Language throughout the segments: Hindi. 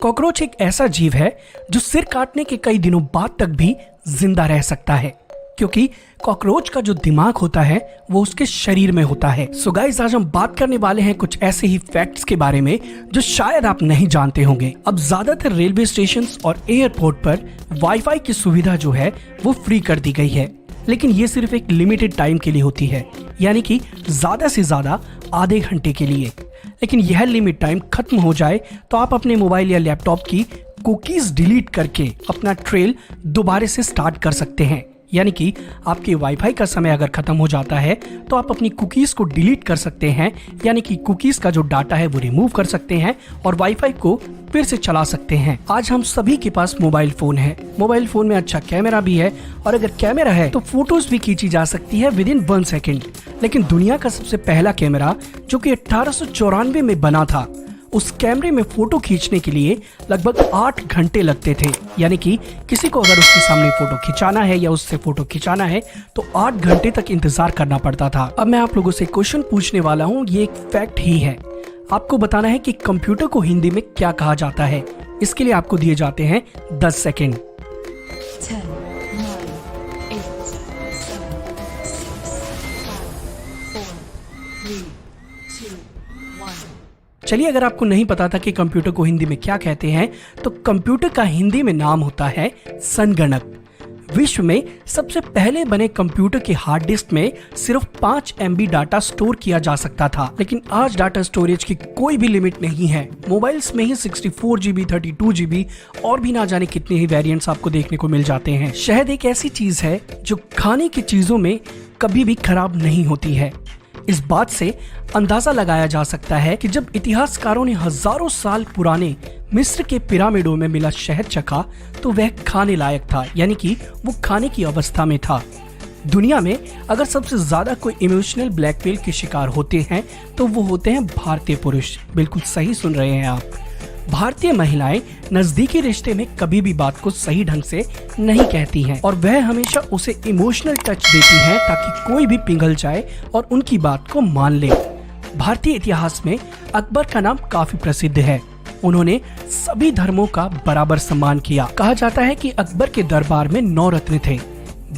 कॉकरोच एक ऐसा जीव है जो सिर काटने के कई दिनों बाद तक भी जिंदा रह सकता है, क्योंकि कॉकरोच का जो दिमाग होता है वो उसके शरीर में होता है। सो गाइस, आज हम बात करने वाले हैं कुछ ऐसे ही फैक्ट्स के बारे में जो शायद आप नहीं जानते होंगे। अब ज्यादातर रेलवे स्टेशंस और एयरपोर्ट पर वाईफाई की सुविधा जो है वो फ्री कर दी गई है, लेकिन ये सिर्फ एक लिमिटेड टाइम के लिए होती है, यानी कि ज्यादा से ज्यादा आधे घंटे के लिए। लेकिन यह लिमिट टाइम खत्म हो जाए तो आप अपने मोबाइल या लैपटॉप की कुकीज डिलीट करके अपना ट्रेल दोबारा से स्टार्ट कर सकते हैं। यानी कि आपके वाईफाई का समय अगर खत्म हो जाता है तो आप अपनी कुकीज को डिलीट कर सकते हैं, यानी कि कुकीज का जो डाटा है वो रिमूव कर सकते हैं और वाईफाई को फिर से चला सकते हैं। आज हम सभी के पास मोबाइल फोन है। मोबाइल फोन में अच्छा कैमरा भी है और अगर कैमरा है तो फोटोज भी खींची जा सकती है विद इन 1 सेकेंड। लेकिन दुनिया का सबसे पहला कैमरा जो कि 1894 में बना था, उस कैमरे में फोटो खींचने के लिए लगभग 8 घंटे लगते थे। यानी कि किसी को अगर उसके सामने फोटो खिंचाना है या उससे फोटो खिंचाना है तो 8 घंटे तक इंतजार करना पड़ता था। अब मैं आप लोगों से क्वेश्चन पूछने वाला हूँ, ये एक फैक्ट ही है। आपको बताना है कि कंप्यूटर को हिंदी में क्या कहा जाता है। इसके लिए आपको दिए जाते हैं 10 सेकेंड। 10, 9, 8, 7, 6, 5, 4, 3, 2, 1। चलिए, अगर आपको नहीं पता था कि कंप्यूटर को हिंदी में क्या कहते हैं, तो कंप्यूटर का हिंदी में नाम होता है संगणक। विश्व में सबसे पहले बने कंप्यूटर के हार्ड डिस्क में सिर्फ 5 MB डाटा स्टोर किया जा सकता था, लेकिन आज डाटा स्टोरेज की कोई भी लिमिट नहीं है। मोबाइल्स में ही 64 GB, 32 GB और भी ना जाने कितने ही वेरिएंट्स आपको देखने को मिल जाते हैं। शहद एक ऐसी चीज है जो खाने की चीजों में कभी भी खराब नहीं होती है। इस बात से अंदाजा लगाया जा सकता है कि जब इतिहासकारों ने हजारों साल पुराने मिस्र के पिरामिडों में मिला शहद चखा तो वह खाने लायक था, यानी कि वो खाने की अवस्था में था। दुनिया में अगर सबसे ज्यादा कोई इमोशनल ब्लैकमेल के शिकार होते हैं तो वो होते हैं भारतीय पुरुष। बिल्कुल सही सुन रहे हैं आप। भारतीय महिलाएं नजदीकी रिश्ते में कभी भी बात को सही ढंग से नहीं कहती हैं और वह हमेशा उसे इमोशनल टच देती हैं ताकि कोई भी पिघल जाए और उनकी बात को मान ले। भारतीय इतिहास में अकबर का नाम काफी प्रसिद्ध है। उन्होंने सभी धर्मों का बराबर सम्मान किया। कहा जाता है कि अकबर के दरबार में 9 रत्न थे: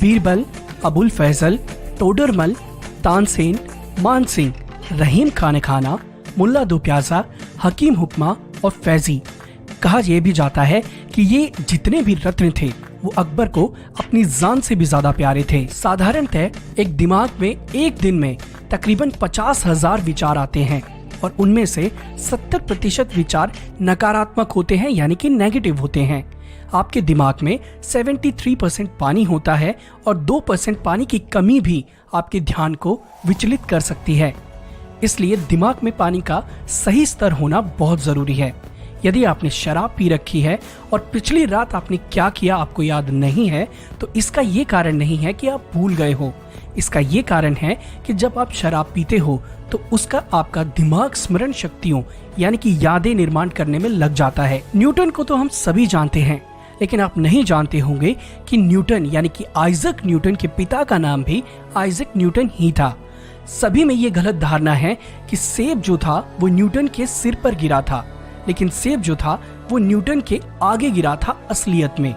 बीरबल, अबुल फैजल, टोडरमल, तानसेन, मानसिंह, रहीम खाना, मुल्ला दो प्याजा, हकीम हुक्मा और फैजी। कहा यह भी जाता है कि ये जितने भी रत्न थे वो अकबर को अपनी जान से भी ज्यादा प्यारे थे। साधारणतः एक दिमाग में एक दिन में तकरीबन 50,000 विचार आते हैं और उनमें से 70% विचार नकारात्मक होते हैं, यानी कि नेगेटिव होते हैं। आपके दिमाग में 73% पानी होता है और 2% पानी की कमी भी आपके ध्यान को विचलित कर सकती है। इसलिए दिमाग में पानी का सही स्तर होना बहुत जरूरी है। यदि आपने शराब पी रखी है और पिछली रात आपने क्या किया आपको याद नहीं है, तो इसका ये कारण नहीं है कि आप भूल गए हो। इसका ये कारण है कि जब आप शराब पीते हो तो उसका आपका दिमाग स्मरण शक्तियों यानी कि यादें निर्माण करने में लग जाता है। न्यूटन को तो हम सभी जानते हैं, लेकिन आप नहीं जानते होंगे कि न्यूटन यानी कि आइजक न्यूटन के पिता का नाम भी आइजक न्यूटन ही था। सभी में ये गलत धारणा है कि सेब जो था वो न्यूटन के सिर पर गिरा था, लेकिन सेब जो था वो न्यूटन के आगे गिरा था असलियत में।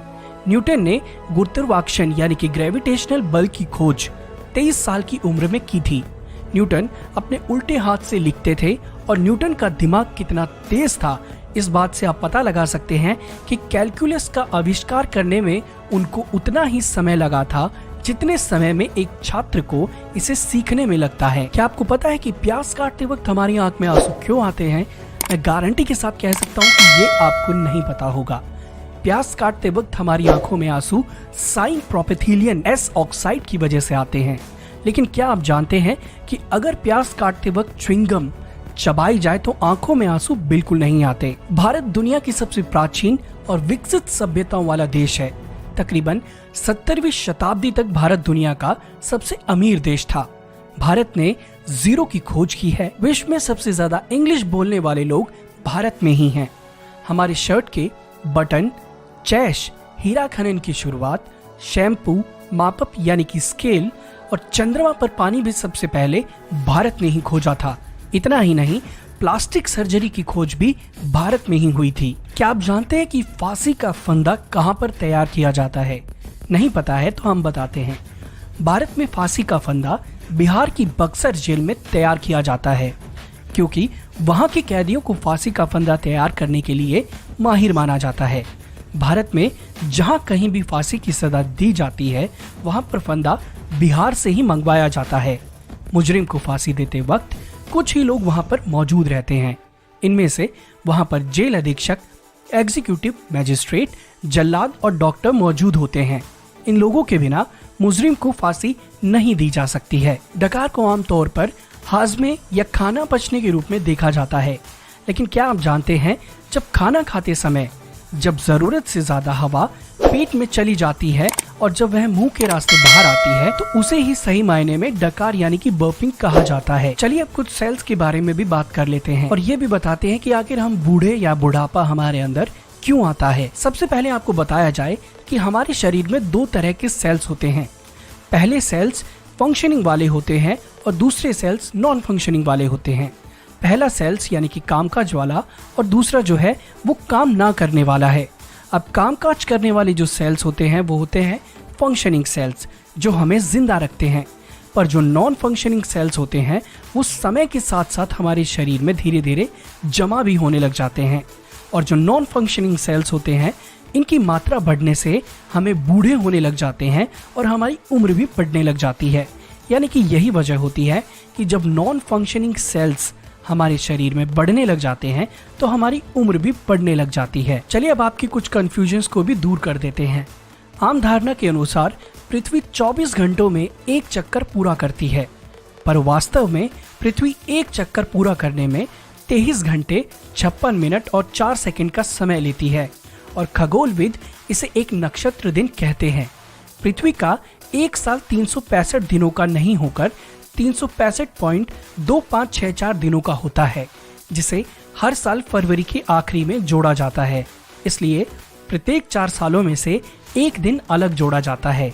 न्यूटन ने गुरुत्वाकर्षण यानी कि ग्रेविटेशनल बल की खोज 23 साल की उम्र में की थी। न्यूटन अपने उल्टे हाथ से लिखते थे और न्यूटन का दिमाग कितना तेज था इस बात से आप पता लगा सकते हैं कि कैलकुलस का आविष्कार करने में उनको उतना ही समय लगा था जितने समय में एक छात्र को इसे सीखने में लगता है। क्या आपको पता है कि प्याज काटते वक्त हमारी आंख में आंसू क्यों आते हैं? मैं गारंटी के साथ कह सकता हूँ कि ये आपको नहीं पता होगा। प्याज काटते वक्त हमारी आंखों में आंसू साइन प्रोपेथिलियन एस ऑक्साइड की वजह से आते हैं। लेकिन क्या आप जानते हैं कि अगर प्याज काटते वक्त च्युइंगम चबाई जाए तो आंखों में आंसू बिल्कुल नहीं आते। भारत दुनिया की सबसे प्राचीन और विकसित सभ्यताओं वाला देश है। तकरीबन 17वीं शताब्दी तक भारत दुनिया का सबसे अमीर देश था। भारत ने जीरो की खोज की है। विश्व में सबसे ज्यादा इंग्लिश बोलने वाले लोग भारत में ही हैं। हमारे शर्ट के बटन, चैश, हीरा खनन की शुरुआत, शैम्पू, मापक यानी कि स्केल और चंद्रमा पर पानी भी सबसे पहले भारत ने ही खोजा था। इतना ही नहीं, प्लास्टिक सर्जरी की खोज भी भारत में ही हुई थी। क्या आप जानते हैं कि फांसी का फंदा कहां पर तैयार किया जाता है? नहीं पता है तो हम बताते हैं। भारत में फांसी का फंदा बिहार की बक्सर जेल में तैयार किया जाता है, क्योंकि वहां के कैदियों को फांसी का फंदा तैयार करने के लिए माहिर माना जाता है। भारत में जहां कहीं भी फांसी की सजा दी जाती है, वहां पर फंदा बिहार से ही मंगवाया जाता है। मुजरिम को फांसी देते वक्त कुछ ही लोग वहां पर मौजूद रहते हैं। इनमें से वहां पर जेल अधीक्षक, एग्जीक्यूटिव मैजिस्ट्रेट, जल्लाद और डॉक्टर मौजूद होते हैं। इन लोगों के बिना मुजरिम को फांसी नहीं दी जा सकती है। डकार को आमतौर पर हाजमे या खाना पचने के रूप में देखा जाता है, लेकिन क्या आप जानते हैं जब खाना खाते समय जब जरूरत से ज्यादा हवा पेट में चली जाती है और जब वह मुंह के रास्ते बाहर आती है तो उसे ही सही मायने में डकार यानी कि बर्पिंग कहा जाता है। चलिए अब कुछ सेल्स के बारे में भी बात कर लेते हैं और ये भी बताते हैं कि आखिर हम बूढ़े या बुढ़ापा हमारे अंदर क्यों आता है। सबसे पहले आपको बताया जाए कि हमारे शरीर में दो तरह के सेल्स होते हैं। पहले सेल्स फंक्शनिंग वाले होते हैं और दूसरे सेल्स नॉन फंक्शनिंग वाले होते हैं। पहला सेल्स यानी कि कामकाज वाला और दूसरा जो है वो काम ना करने वाला है। अब कामकाज करने वाले जो सेल्स होते हैं वो होते हैं फंक्शनिंग सेल्स, जो हमें जिंदा रखते हैं। पर जो नॉन फंक्शनिंग सेल्स होते हैं वो समय के साथ साथ हमारे शरीर में धीरे धीरे जमा भी होने लग जाते हैं। और जो नॉन फंक्शनिंग सेल्स होते हैं इनकी मात्रा बढ़ने से हमें बूढ़े होने लग जाते हैं और हमारी उम्र भी बढ़ने लग जाती है। यानी कि यही वजह होती है कि जब नॉन फंक्शनिंग सेल्स हमारे शरीर में बढ़ने लग जाते हैं तो हमारी उम्र भी बढ़ने लग जाती है। चलिए अब आपकी कुछ कंफ्यूजन्स को भी दूर कर देते हैं। आम धारणा के अनुसार पृथ्वी 24 घंटों में एक चक्कर पूरा करती है, पर वास्तव में पृथ्वी एक चक्कर पूरा करने में 23 घंटे 56 मिनट और 4 सेकंड का समय लेती है और खगोलविद इसे एक नक्षत्र दिन कहते हैं। पृथ्वी का एक साल 365 दिनों का नहीं होकर 365.2564 दिनों का होता है, जिसे हर साल फरवरी के आखिरी में जोड़ा जाता है। इसलिए प्रत्येक 4 सालों में से एक दिन अलग जोड़ा जाता है।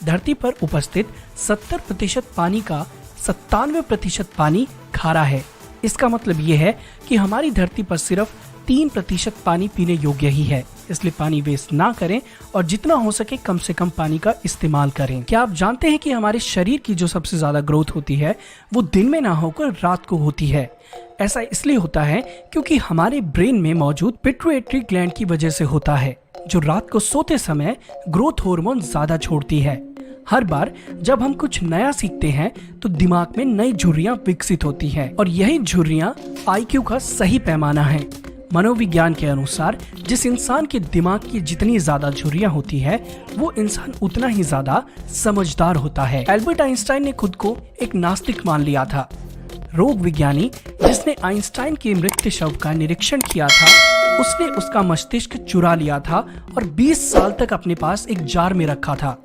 धरती पर उपस्थित 70% पानी का 97% पानी खारा है। इसका मतलब ये है कि हमारी धरती पर सिर्फ 3% पानी पीने योग्य ही है। इसलिए पानी वेस्ट ना करें और जितना हो सके कम से कम पानी का इस्तेमाल करें। क्या आप जानते हैं कि हमारे शरीर की जो सबसे ज्यादा ग्रोथ होती है वो दिन में ना होकर रात को होती है? ऐसा इसलिए होता है क्योंकि हमारे ब्रेन में मौजूद पिट्यूटरी ग्लैंड की वजह से होता है, जो रात को सोते समय ग्रोथ हार्मोन ज्यादा छोड़ती है। हर बार जब हम कुछ नया सीखते हैं तो दिमाग में नई झुर्रियां विकसित होती हैं और यही झुर्रियां IQ का सही पैमाना है। मनोविज्ञान के अनुसार जिस इंसान के दिमाग की जितनी ज्यादा झुर्रियां होती है वो इंसान उतना ही ज्यादा समझदार होता है। एल्बर्ट आइंस्टाइन ने खुद को एक नास्तिक मान लिया था। रोग विज्ञानी जिसने आइंस्टाइन के मृत शव का निरीक्षण किया था उसने उसका मस्तिष्क चुरा लिया था और 20 साल तक अपने पास एक जार में रखा था।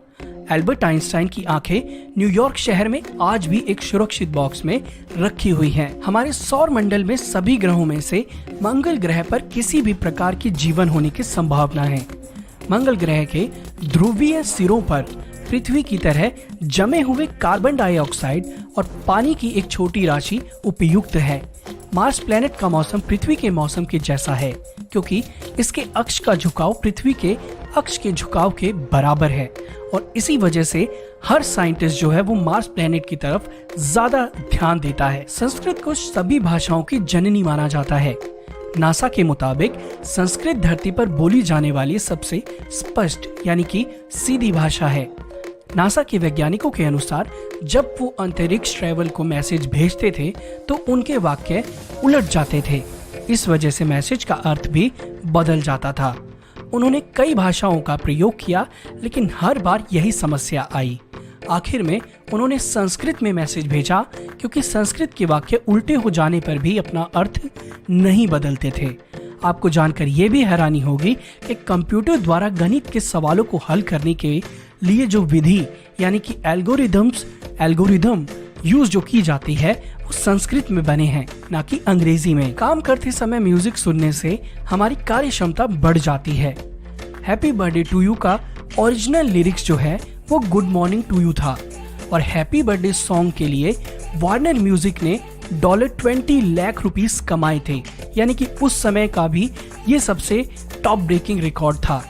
एल्बर्ट आइंस्टाइन की आंखें न्यूयॉर्क शहर में आज भी एक सुरक्षित बॉक्स में रखी हुई हैं। हमारे सौर मंडल में सभी ग्रहों में से मंगल ग्रह पर किसी भी प्रकार की जीवन होने की संभावना है। मंगल ग्रह के ध्रुवीय सिरों पर पृथ्वी की तरह जमे हुए कार्बन डाइऑक्साइड और पानी की एक छोटी राशि उपयुक्त है। मार्स प्लेनेट का मौसम पृथ्वी के मौसम के जैसा है, क्योंकि इसके अक्ष का झुकाव पृथ्वी के अक्ष के झुकाव के बराबर है और इसी वजह से हर साइंटिस्ट जो है वो मार्स प्लेनेट की तरफ ज्यादा ध्यान देता है। संस्कृत को सभी भाषाओं की जननी माना जाता है। नासा के मुताबिक संस्कृत धरती पर बोली जाने वाली सबसे स्पष्ट यानी कि सीधी भाषा है। नासा के वैज्ञानिकों के अनुसार जब वो अंतरिक्ष ट्रैवल को मैसेज भेजते थे तो उनके वाक्य उलट जाते थे। इस वजह से मैसेज का अर्थ भी बदल जाता था। उन्होंने कई भाषाओं का प्रयोग किया लेकिन हर बार यही समस्या आई। आखिर में उन्होंने संस्कृत में मैसेज भेजा, क्योंकि संस्कृत के वाक्य उल्टे हो जाने पर भी अपना अर्थ नहीं बदलते थे। आपको जानकर यह भी हैरानी होगी कि कंप्यूटर द्वारा गणित के सवालों को हल करने के लिए जो विधि यानी कि एल्गोरिदम यूज जो की जाती है वो संस्कृत में बने हैं, ना कि अंग्रेजी में। काम करते समय म्यूजिक सुनने से हमारी कार्य क्षमता बढ़ जाती है। हैप्पी बर्थडे टू यू का ओरिजिनल लिरिक्स जो है वो गुड मॉर्निंग टू यू था और हैप्पी बर्थडे सॉन्ग के लिए वार्नर म्यूजिक ने $20 लाख रुपीस कमाए थे, यानी कि उस समय का भी ये सबसे टॉप ब्रेकिंग रिकॉर्ड था।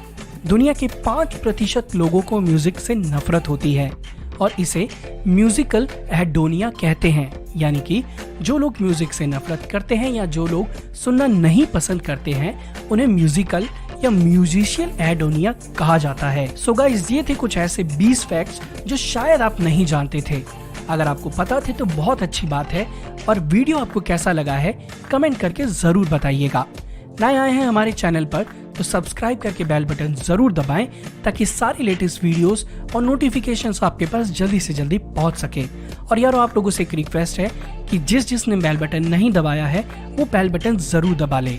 दुनिया के 5% लोगों को म्यूजिक से नफरत होती है और इसे म्यूजिकल एहेडोनिया कहते हैं, यानी कि जो लोग म्यूजिक से नफरत करते हैं या जो लोग सुनना नहीं पसंद करते हैं उन्हें म्यूजिकल या म्यूजिशियल एहेडोनिया कहा जाता है। सो गाइस, ये थे कुछ ऐसे 20 फैक्ट्स जो शायद आप नहीं जानते थे। अगर आपको पता थे तो बहुत अच्छी बात है, और वीडियो आपको कैसा लगा है कमेंट करके जरूर बताइएगा। नए आए हैं हमारे चैनल पर तो सब्सक्राइब करके बेल बटन जरूर दबाएं ताकि सारी लेटेस्ट वीडियोस और नोटिफिकेशंस आपके पास जल्दी से जल्दी पहुंच सके। और यारो, आप लोगों से एक रिक्वेस्ट है कि जिसने बेल बटन नहीं दबाया है वो बेल बटन जरूर दबा ले।